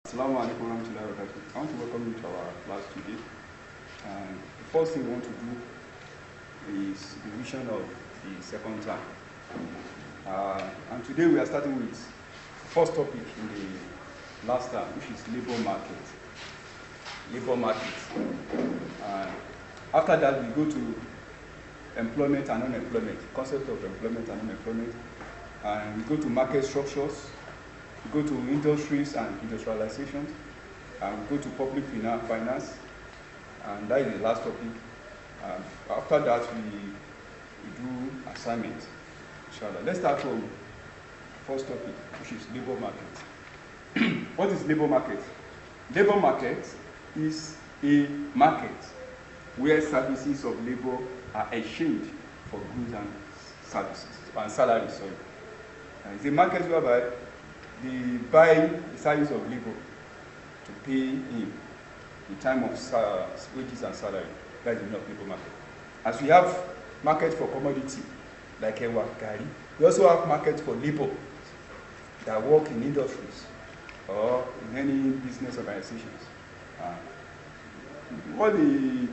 Assalamu alaikum warahmatullahi wabarakatuh. I want to welcome you to our class today. The first thing we want to do is the revision of the second term. And today we are starting with the first topic in the last term, which is labor market. Labor market. After that, we go to employment and unemployment, concept of employment and unemployment. And we go to market structures. We go to industries and industrialization, and we go to public finance, and that is the last topic. After that, we do assignment. Inshallah. Let's start from the first topic, which is labor market. What is labor market? Labor market is a market where services of labor are exchanged for goods and services, and salaries, sorry. It's a market whereby they buy the service of labor to pay him in time of wages and salary. That is the meaning of labor market. As we have market for commodity, like ewa, gari, we also have market for labor that work in industries or in any business organizations. What the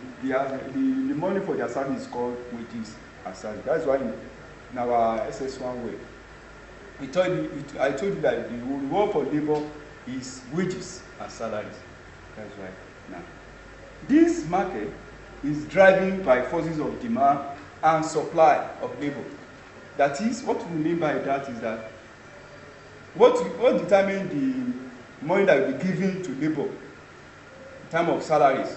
money for their service is called wages and salary. That's why in our Ss2 way, I told you that the reward for labor is wages and salaries. That's right. Now, this market is driven by forces of demand and supply of labor. That is, what we mean by that is that what determines the money that will be given to labor in terms of salaries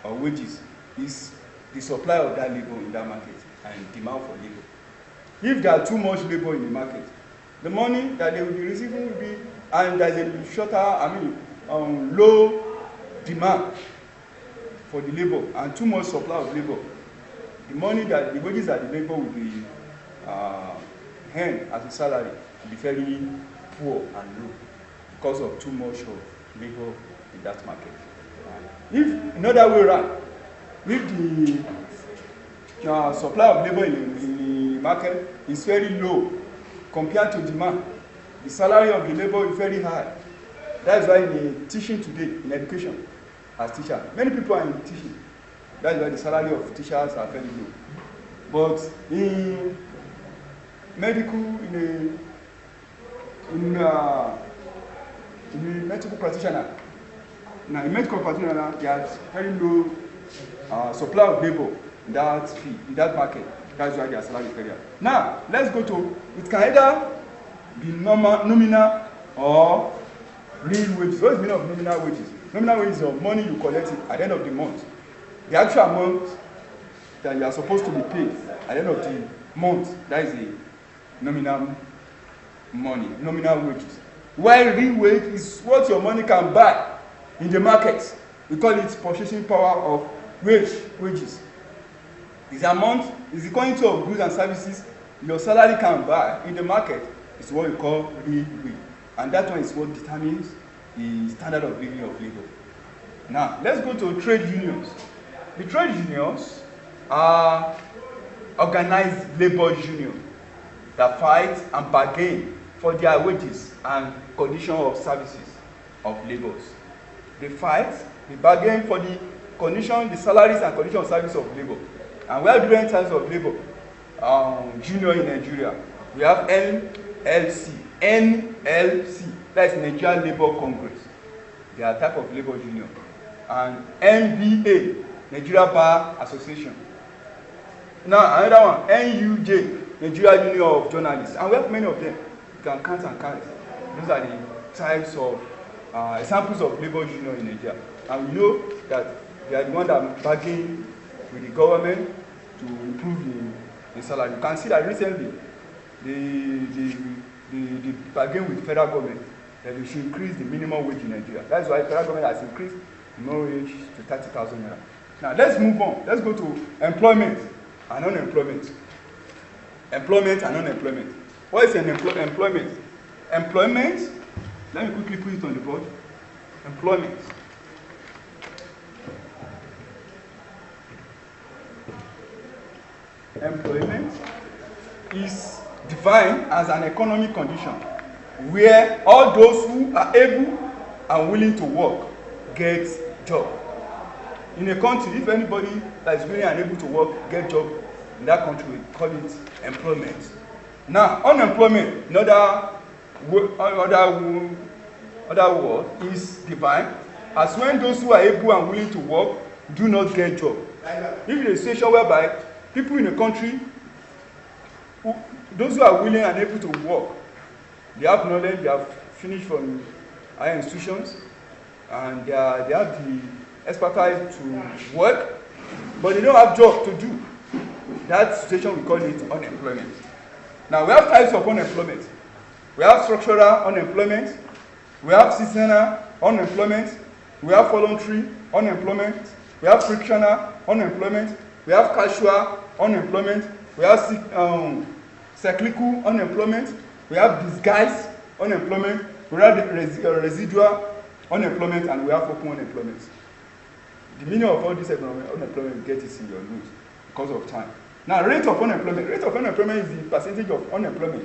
or wages is the supply of that labor in that market and demand for labor. If there are too much labor in the market, the money that they will be receiving will be, and there's a shorter, low demand for the labor and too much supply of labor. The wages that the labor will be earned as a salary will be very poor and low because of too much of labor in that market. If another way around, if the supply of labor in the market is very low compared to demand, the salary of the labor is very high. That is why in teaching today, in education, as teacher, many people are in teaching. That is why the salary of teachers are very low. But in medical, in medical practitioner, now in medical practitioner, there is very low supply of labor in that field, in that market. That's why their salary is very high. Now, let's go to, it can either be nominal or real wages. What is the meaning of nominal wages? Nominal wages is money you collect at the end of the month. The actual amount that you are supposed to be paid at the end of the month, that is the nominal money, nominal wages. While real wage is what your money can buy in the market. We call it purchasing power of wages. This amount is the quantity of goods and services your salary can buy in the market is what we call real wage. And that one is what determines the standard of living of labor. Now, let's go to trade unions. The trade unions are organized labor unions that fight and bargain for their wages and condition of services of laborers. They fight, they bargain for the condition, the salaries and condition of service of labor. And we have different types of labor union in Nigeria. We have NLC, that is Nigerian Labour Congress. They are a type of labor union. And NBA, Nigeria Bar Association. Now another one, NUJ, Nigeria Union of Journalists. And we have many of them. You can count and count. Those are the types of examples of labor union in Nigeria. And we know that they are the ones that bargain with the government to improve the salary. You can see that recently they bargain with the federal government that they should increase the minimum wage in Nigeria. That's why the federal government has increased the minimum wage to 30,000 naira. Now let's move on. Let's go to employment and unemployment. Employment and unemployment. What is employment? Employment, let me quickly put it on the board. Employment. Employment is defined as an economic condition where all those who are able and willing to work get job. In a country, if anybody that is willing and able to work get job in that country, we call it employment. Now, unemployment in other word is defined as when those who are able and willing to work do not get job. If in a situation whereby people in a country, those who are willing and able to work, they have knowledge, they have finished from higher institutions, and they have the expertise to work, but they don't have job to do. That situation, we call it unemployment. Now, we have types of unemployment. We have structural unemployment, we have seasonal unemployment, we have voluntary unemployment, we have frictional unemployment, we have casual unemployment, we have cyclical unemployment, we have disguised unemployment, we have residual unemployment, and we have open unemployment. The meaning of all this unemployment, you get it in your notes because of time. Now, rate of unemployment. Rate of unemployment is the percentage of unemployment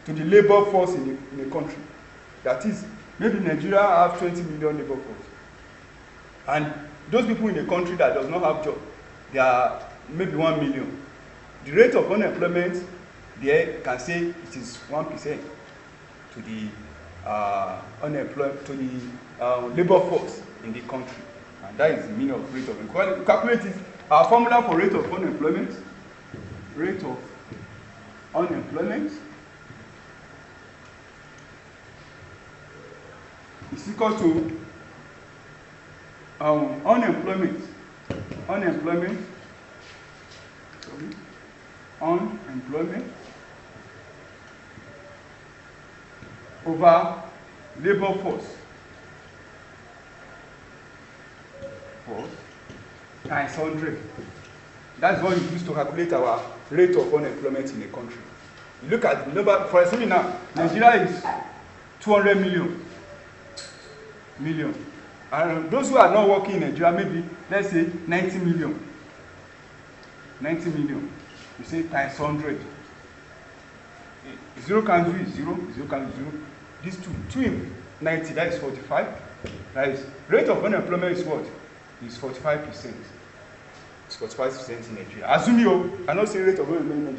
to the labor force in the country. That is, maybe Nigeria have 20 million labor force. And those people in the country that does not have job, they are maybe 1 million. The rate of unemployment there can say it is 1% to the labor force in the country. And that is the meaning of rate of unemployment. Calculate it. Our formula for rate of unemployment is equal to unemployment over labor force times 100. That's what we use to calculate our rate of unemployment in a country. You look at the number, for example now, Nigeria is 200 million. And those who are not working in Nigeria, maybe, let's say, 90 million. You say times 100. 0 can do 0, 0 can do 0. These two in 90, that is 45. That is, rate of unemployment is what? Is 45%. It's 45% in Nigeria. Assume I not say rate of unemployment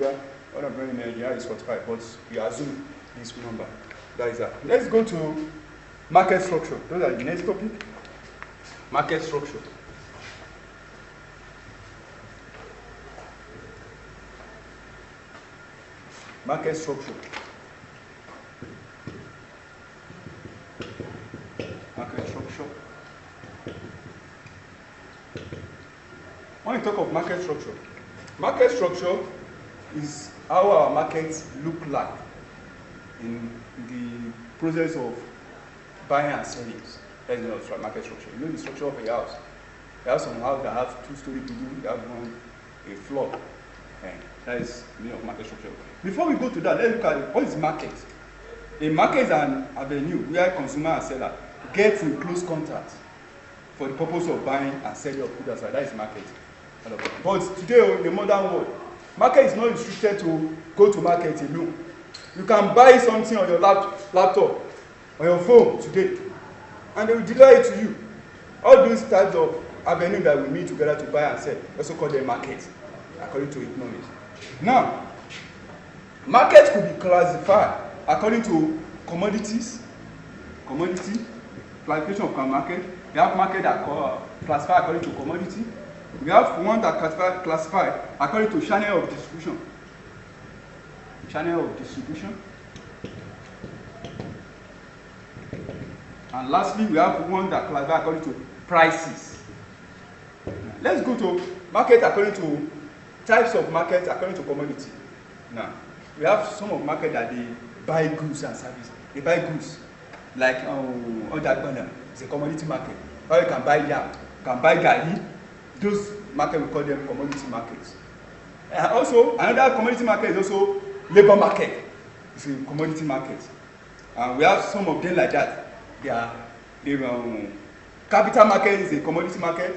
in Nigeria is 45, but we assume this number. That is that. Let's go to market structure. Those are the next topic. Market structure. Market structure. Market structure. When you talk of market structure is how our markets look like in the process of buying and selling. That is not market structure. You know the structure of a house. You have some house that have 2-story building, you have a floor. And that is the meaning of market structure. Before we go to that, let's look at what is market. A market is an avenue where consumer and seller get in close contact for the purpose of buying and selling of goods. That is market. But today, in the modern world, market is not restricted to go to market alone. You can buy something on your laptop, on your phone today, and they will deliver it to you. All those types of avenues that we meet together to buy and sell, also call them market, according to economics. Now, market could be classified according to commodities, classification of market. We have market that classified according to commodity. We have one that classified according to channel of distribution. And lastly, we have one that classifies according to prices. Let's go to market according to types of market according to commodity. Now, we have some of market that they buy goods and services. They buy goods like Odagbana. It's a commodity market. Or you can buy yam, you can buy gari. Those markets, we call them commodity markets. Also, another commodity market is also labor market. It's a commodity market. We have some of them like that. Capital market is a commodity market.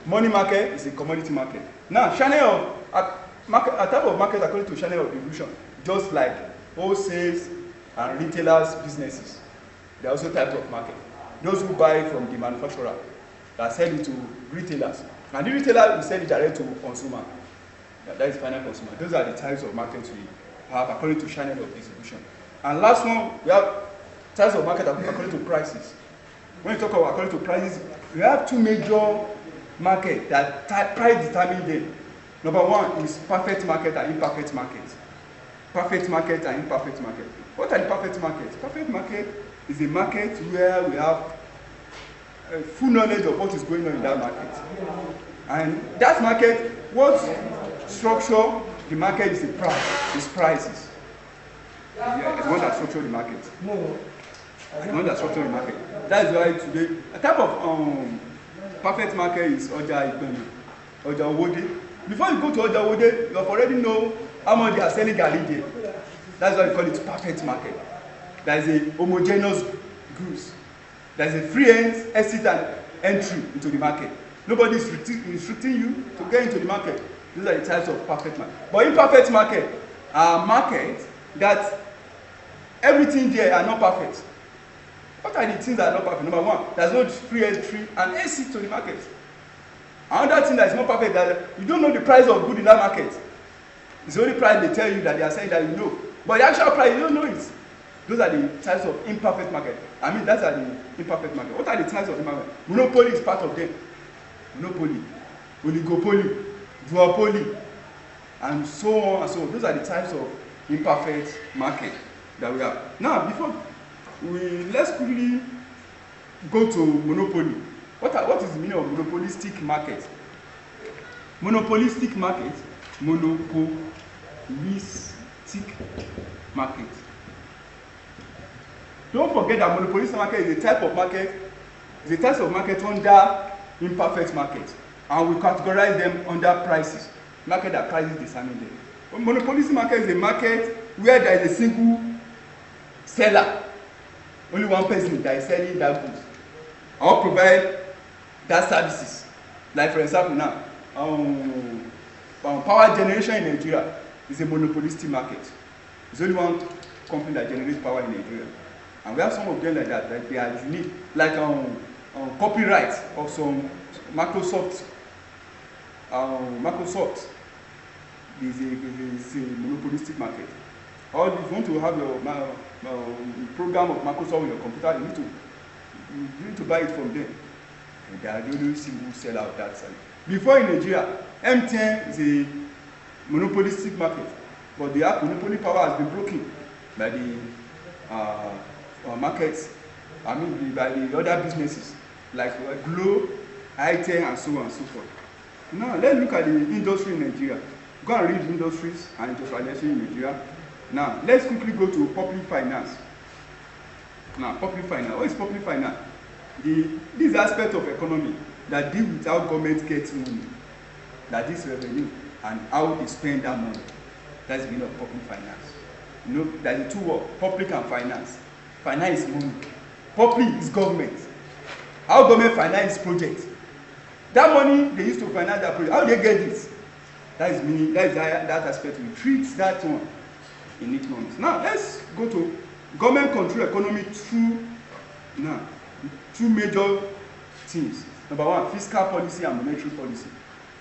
Money market is a commodity market. Now, channel of a type of market according to channel of distribution, just like wholesales and retailers businesses. They are also types of market. those who buy from the manufacturer that sell it to retailers. And the retailer will sell it direct to consumer. That is final consumer. Those are the types of markets we have according to channel of distribution. And last one, we have types of market according to prices. When you talk about according to prices, we have two major markets that price determine them. Number one is perfect market and imperfect market. Perfect market and imperfect market. What are the perfect markets? Perfect market is a market where we have full knowledge of what is going on in that market. And that market, what structure the market is the price, is prices. Yeah, it's one that structure the market. It's one that structure the market. That is why today, a type of perfect market is Oja Igbeni, Oja Owode. Before you go to Oja Owode, you have already know how much they are selling garri there. That's why we call it perfect market. There is a homogeneous goods. There is a free exit and entry into the market. Nobody is restricting you to get into the market. These are the types of perfect market. But imperfect market are markets that everything there are not perfect. What are the things that are not perfect? Number one, there's no free entry and exit to the market. Another thing that is not perfect, that you don't know the price of good in that market. It's the only price they tell you that they are saying that you know. But the actual price, you don't know it. Those are the types of imperfect market. I mean, that's the imperfect market. What are the types of imperfect? Monopoly is part of them. Monopoly, oligopoly, duopoly, and so on and so on. Those are the types of imperfect market that we have. Now, before let's quickly go to monopoly. What is the meaning of monopolistic market? Monopolistic market, monopolistic market. Don't forget that monopolistic market is a type of market, is a type of market under imperfect market, and we categorize them under prices. Market that prices determine them. But monopolistic market is a market where there is a single seller, only one person that is selling that goods, or provide that services. Like for example now, power generation in Nigeria is a monopolistic market. There's only one company that generates power in Nigeria, and we have some of them like that, that they are unique, like copyright of some Microsoft is a monopolistic market. Or if you want to have your program of Microsoft on your computer, you need to buy it from them. And they are the only single seller of that side. Before in Nigeria, MTN is a monopolistic market, but the monopoly power has been broken by the markets, I mean by the other businesses like Glo, Itel, and so on and so forth. Now let's look at the industry in Nigeria. Go and read industries and industrialization in Nigeria. Now let's quickly go to public finance. Now public finance, what is public finance? This aspect of economy that deal with how government gets money, that is revenue, and how they spend that money. That's the meaning of public finance. You know, there's a two words, public and finance. Finance is money. Public is government. How government finance projects. That money they use to finance that project, how they get it? That is meaning, that aspect. We treat that one in economics. Now let's go to government control economy through two major things. Number one, fiscal policy and monetary policy.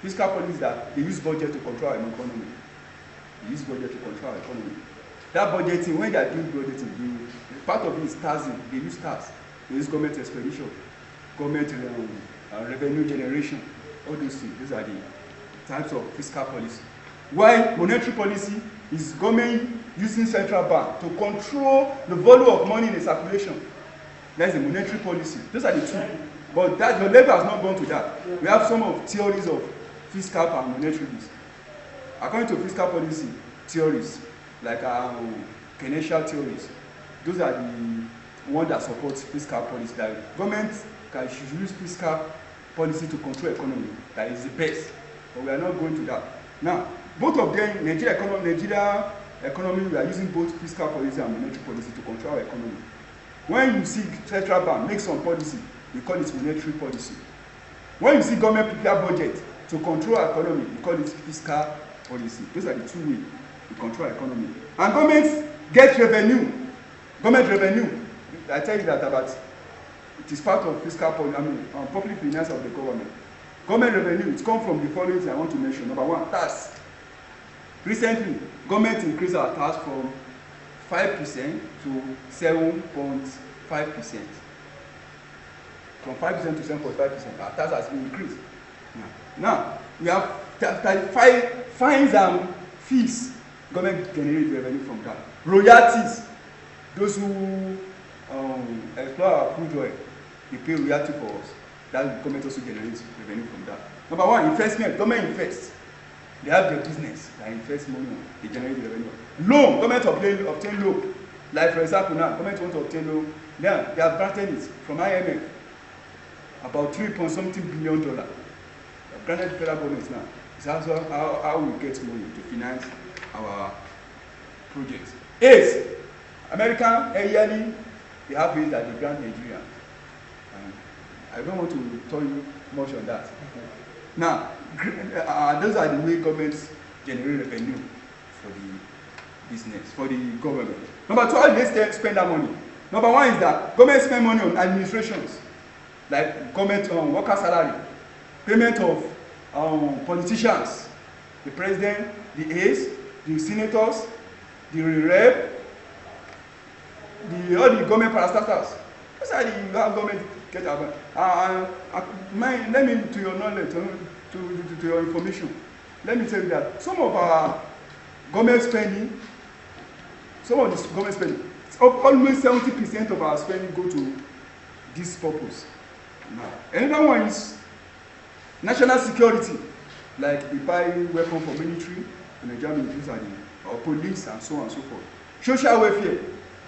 Fiscal policy is that they use budget to control our economy. They use budget to control our economy. That budgeting, when they are doing budgeting, part of it is taxing. They use tax. They use government expenditure, government revenue generation. All those things. These are the types of fiscal policy. While monetary policy is government using central bank to control the volume of money in the circulation. That's the monetary policy. Those are the two. But that the level has not gone to that. We have some of theories of fiscal and monetary policy. According to fiscal policy theories, like Keynesian theories, those are the ones that support fiscal policy. That government should use fiscal policy to control economy. That is the best. But we are not going to that. Now, both of them, Nigeria economy, we are using both fiscal policy and monetary policy to control our economy. When you see central bank make some policy, we call it monetary policy. When you see government prepare budget to control our economy, we call it fiscal policy. Those are the two ways to control our economy. And government get revenue. Government revenue, I tell you that about it is part of fiscal policy, public finance of the government. Government revenue, it comes from the following things I want to mention. Number one, tax. Recently, government increased our tax from 5% to 7.5%. From 5% to 7.5%, our tax has been increased. Now we have 35 fines and fees. Government generates revenue from that. Royalties, those who explore our crude oil, they pay royalty for us. That government also generates revenue from that. Number one, investment. Government invests. They have their business. They invest money. They generate revenue. Loan. Government obtain loan. Like for example, now government want to obtain loan. Now they have granted it from IMF about $3.something billion. They have granted federal government now. It's also how we get money to finance our projects. Aid. American yearly, they have aid that they grant Nigeria. I don't want to tell you much on that. Now, those are the way governments generate revenue for the business, for the government. Number two, how do they spend that money? Number one is that government spend money on administrations, like government worker salary, payment of politicians, the president, the aides, the senators, the rep, all the government parastatals. That's how the government get about. Let me, to your knowledge, to your information, let me tell you that some of our government spending, almost 70% of our spending go to this purpose. Now, another one is national security, like we buy weapons for military, and the Nigerian military or police, and so on and so forth. Social welfare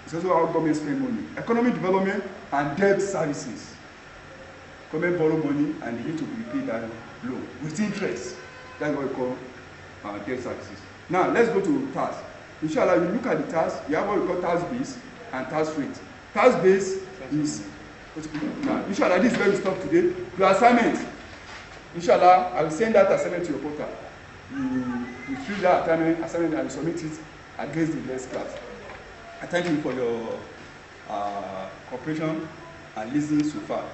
is also how government spend money. Economic development and debt services. Government borrow money and they need to repay that loan with interest. That's what we call debt services. Now let's go to tax. Inshallah, you look at the tax, you have what we call tax base and tax rate. Tax base is now, inshallah, this is where we stop today. Your assignment. Inshallah, I will send that assignment to your portal. You fill that assignment and you submit it against the next class. I thank you for your cooperation and listening so far.